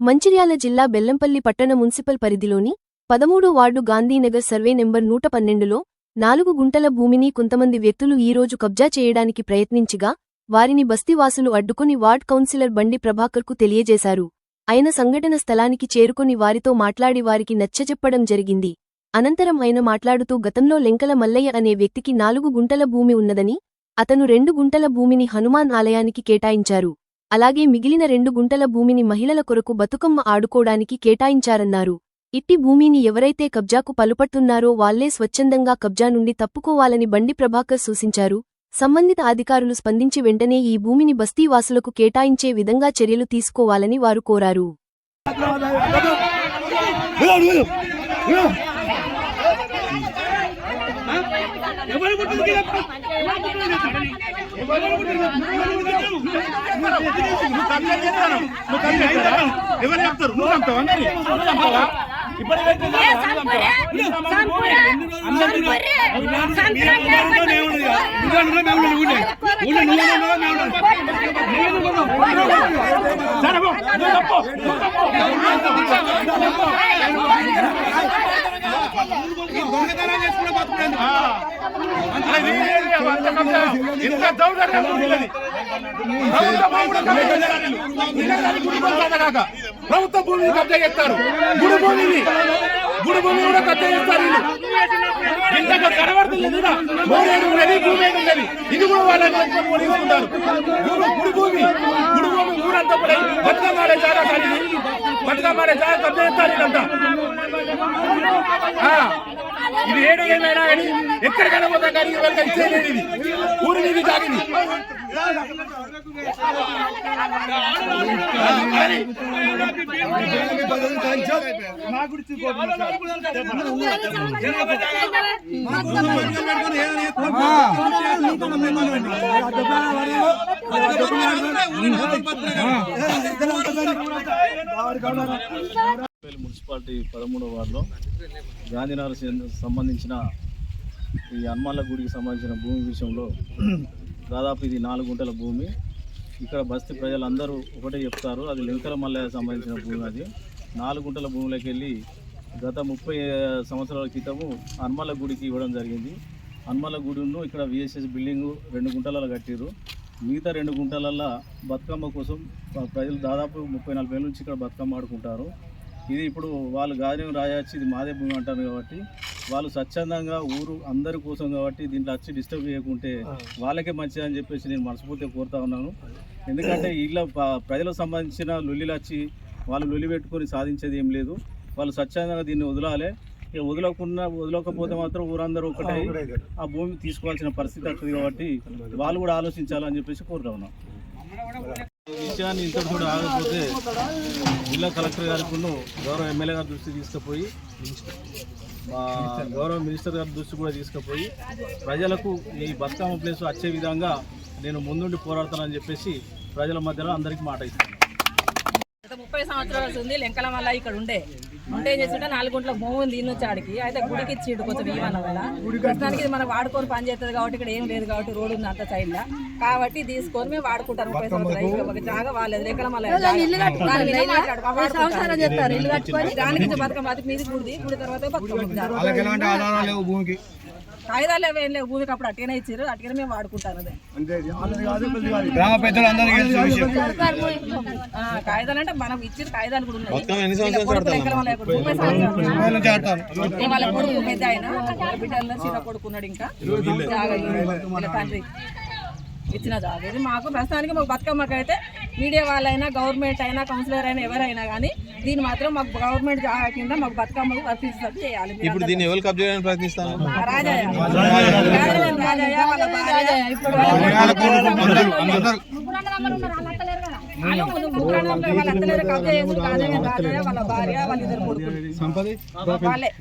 మంచిర్యాల జిల్లా బెల్లంపల్లి పట్టణ మున్సిపల్ పరిధిలోని 13 వార్డు గాంధీనగర్ సర్వే నెంబర్ 112లో 4 గుంటల భూమిని కొంతమంది వ్యక్తులు ఈరోజు కబ్జా చేయడానికి ప్రయత్నించిగా వారిని బస్తీవాసులు అడ్డుకుని వార్డ్ కౌన్సిలర్ బండి ప్రభాకర్కు తెలియజేశారు. ఆయన సంఘటన స్థలానికి చేరుకుని వారితో మాట్లాడి వారికి నచ్చచెప్పడం జరిగింది. అనంతరం ఆయన మాట్లాడుతూ గతంలో లెంకల మల్లయ్య అనే వ్యక్తికి 4 గుంటల భూమి ఉన్నదని, అతను 2 గుంటల భూమిని హనుమాన్ ఆలయానికి కేటాయించారు. అలాగే మిగిలిన 2 గుంటల భూమిని మహిళల కొరకు బతుకమ్మ ఆడుకోడానికి కేటాయించారన్నారు. ఇట్టి భూమిని ఎవరైతే కబ్జాకు పలుపడుతున్నారో వాళ్లే స్వచ్ఛందంగా కబ్జా నుండి తప్పుకోవాలని బండి ప్రభాకర్ సూచించారు. సంబంధిత అధికారులు స్పందించి వెంటనే ఈ భూమిని బస్తీవాసులకు కేటాయించే విధంగా చర్యలు తీసుకోవాలని వారు కోరారు. ప్రభుత్వ భూమిని కబ్జా చేస్తారు, గుడి భూమి కూడా కబ్జా చేస్తారు. ఇంతకు కనబడుతుంది ఇది కూడా వాళ్ళని పొడిగిస్తుంటారు. గుడి భూమి ఊరంతా కూడా బతుకమ్మాడే చాలా బతుకమ్మాడే చాలా కబ్జా చేస్తారు. ఇదంతా ఇది ఏడు ఏమైనా కానీ ఎక్కడికైనా పోతాం కానీ వాళ్ళకి ఇచ్చేది ఇది ఊరి మీద తాగింది. మున్సిపాలిటీ 13వ వార్డులో గాంధీనగర్ సంబంధించిన ఈ హనుమాన్ల గుడికి సంబంధించిన భూమి విషయంలో దాదాపు ఇది 4 గుంటల భూమి. ఇక్కడ బస్తీ ప్రజలందరూ ఒకటే చెప్తారు, అది లెంకల మల్లయ్య సంబంధించిన భూమి. అది 4 గుంటల భూమిలోకి వెళ్ళి గత 30 సంవత్సరాల క్రితము హనుమాన్ల గుడికి ఇవ్వడం జరిగింది. హనుమాన్ల గుడిను ఇక్కడ విఎస్ఎస్ బిల్డింగు 2 గుంటలలో కట్టిరు. మిగతా 2 గుంటలల్లో బతుకమ్మ కోసం ప్రజలు దాదాపు 30-40 ఏళ్ళ నుంచి ఇక్కడ బతుకమ్మ ఆడుకుంటారు. ఇది ఇప్పుడు వాళ్ళు గాజం రాయొచ్చి ఇది మాదే భూమి అంటారు కాబట్టి వాళ్ళు స్వచ్ఛందంగా ఊరు అందరి కోసం కాబట్టి దీంట్లో వచ్చి డిస్టర్బ్ చేయకుంటే వాళ్ళకే మంచిది అని చెప్పేసి నేను మనస్ఫూర్తిగా కోరుతా ఉన్నాను. ఎందుకంటే ఇలా ప్రజలకు సంబంధించిన లొల్లిలు వచ్చి వాళ్ళు లొల్లి పెట్టుకొని సాధించేది ఏం లేదు. వాళ్ళు స్వచ్ఛందంగా దీన్ని వదలాలి. ఇక వదలకపోతే మాత్రం ఊరందరూ ఒకటే ఆ భూమి తీసుకోవాల్సిన పరిస్థితి వస్తుంది కాబట్టి వాళ్ళు కూడా ఆలోచించాలని చెప్పేసి కోరుతా ఉన్నాం. విషయాన్ని ఇంతటి కూడా ఆగకపోతే జిల్లా కలెక్టర్ గారికి గౌరవ ఎమ్మెల్యే గారి దృష్టి తీసుకుపోయి గౌరవ మినిస్టర్ గారి దృష్టి కూడా తీసుకుపోయి ప్రజలకు ఈ బతుకమ్మ ప్లేస్ వచ్చే విధంగా నేను ముందుండి పోరాడతానని చెప్పేసి ప్రజల మధ్యలో అందరికీ మాట ఇస్తాను. 30 సంవత్సరాల ఉంది లెంకల వల్ల ఇక్కడ ఉంటే ఏం చేస్తుంటే 4 గుంటల భూమి దీనిచ్చాడికి అయితే గుడికి ఇచ్చిండు కొంచెం ఇవ్వన వల్ల ప్రస్తుతానికి మనం వాడుకొని పని చేస్తుంది కాబట్టి ఇక్కడ ఏం లేదు కాబట్టి రోడ్డు ఉంది అంత సైడ్లో కాబట్టి తీసుకొని మేము వాడుకుంటారు. 30 సంవత్సరాలు ఒక జాగా వాళ్ళది లెంకల వల్ల దానికి బతుకమ్మ అది మీది గుడి తర్వాత బతుకమ్మ కాగితాలు ఏం లేవు భూమికి అప్పుడు అట్టిగానే ఇచ్చారు, అట్టిగానే మేము వాడుకుంటారు. అదే కాగితాలు అంటే మనం ఇచ్చిన కాగితాలు కూడా ఉన్నాయి. వాళ్ళ కొడుకు పెద్ద ఆయన బిడ్డల్లో చిన్న కొడుకున్నాడు, ఇంకా తండ్రి ఇచ్చిన జాగా ఇది మాకు ప్రస్తుతానికి. మాకు బతుకమ్మకి అయితే మీడియా వాళ్ళైనా గవర్నమెంట్ అయినా కౌన్సిలర్ అయినా ఎవరైనా కానీ దీన్ని మాత్రం మాకు గవర్నమెంట్ జాగా కింద మాకు బతుకమ్మకు వర్తించేటట్టు చేయాలి. ఇప్పుడు దీన్ని ఎవరు కబ్జా చేయడానికి ప్రయత్నిస్తారు? రాజయ్య వాళ్ళ భార్య వాళ్ళిద్దరు కొడుకులు వాళ్ళే.